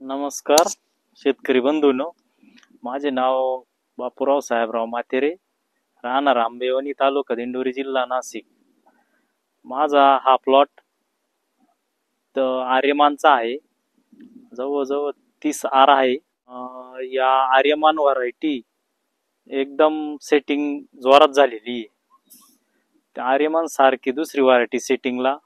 नमस्कार शेतकरी बंधूंनो, माझे नाव बापूराव साहेबराव मातेरे, राहणार आंबेवणी, तालुका दिंडोरी, जिल्हा नाशिक। माझा हा प्लॉट आर्यमानचा आहे। जवळजवळ 30 आर आहे। या आर्यमान व्हरायटी एकदम सेटिंग जोरात झालेली आहे। त्या आर्यमान सारखी दुसरी व्हरायटी सेटिंगला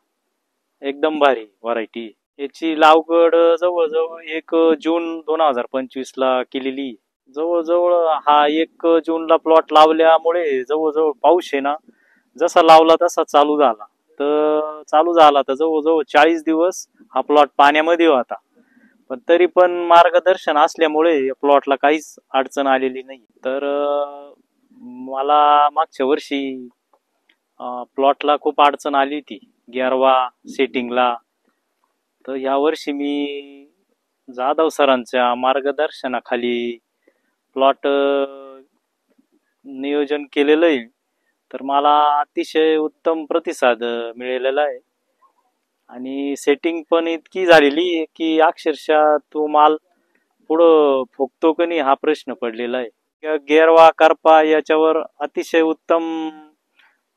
एकदम भारी व्हरायटी। याची लागवड जवळजवळ 1 जून 2025 ला केलेली। जवळजवळ हा 1 जूनला प्लॉट लावल्यामुळे जवळजवळ पाऊस आहे ना, जसा लावला तसा चालू झाला। तर जवळजवळ 40 दिवस हा प्लॉट पाण्यामध्ये होता, पण तरी पण मार्गदर्शन असल्यामुळे या प्लॉटला काहीच अडचण आलेली नाही। तर मला मागच्या वर्षी प्लॉटला खूप अडचण आली होती गेरवा सेटिंगला। तर या वर्षी मी जाधव सरांच्या मार्गदर्शनाखाली प्लॉट नियोजन केलेलं आहे। तर मला अतिशय उत्तम प्रतिसाद मिळालेला आहे आणि सेटिंग पण इतकी झालेली आहे की अक्षरशः तो माल पुढं फुगतो की नाही हा प्रश्न पडलेला आहे। गेरवा करपा याच्यावर अतिशय उत्तम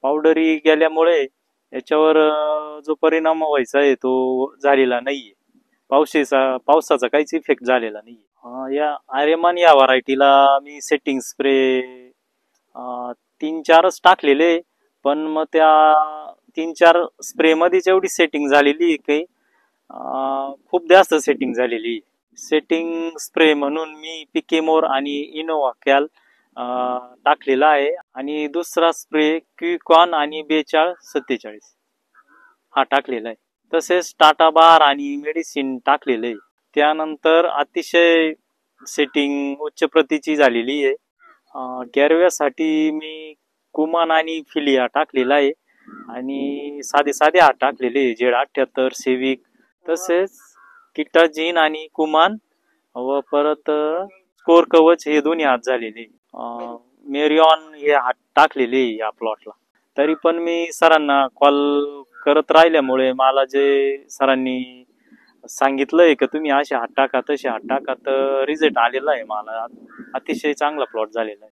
पावडरी गेल्यामुळे याच्यावर जो परिणाम व्हायचा आहे तो झालेला नाहीये। पावसाचा काहीच इफेक्ट झालेला नाहीये। या आर्यमान या व्हरायटीला मी सेटिंग स्प्रे 3-4च टाकलेले, पण मग त्या 3-4 स्प्रे मध्येच एवढी सेटिंग झालेली आहे की खूप जास्त सेटिंग झालेली। सेटिंग स्प्रे म्हणून मी पिकेमोर आणि इनोवा कॅल टाकलेला आहे आणि दुसरा स्प्रे क्विकॉन आणि 4247 हा टाकलेला आहे। तसेच टाटा बार आणि मेडिसिन टाकलेले आहे। त्यानंतर अतिशय सेटिंग उच्च प्रतीची झालेली आहे। गॅरव्यासाठी मी कुमान आणि फिलिया टाकलेला आहे आणि साधे हात टाकलेले Z78 सेविक, तसेच किटाजिन आणि कुमान व परत स्कोर कवच हे दोन्ही हात झालेले। मेरिऑन हे हात टाकलेले या प्लॉटला। तरी पण मी सरांना कॉल करत राहिल्यामुळे मला जे सरांनी सांगितलंय की तुम्ही असे हात टाका तसे हात टाका, तर रिझल्ट आलेला आहे। मला अतिशय चांगला प्लॉट झालेला आहे।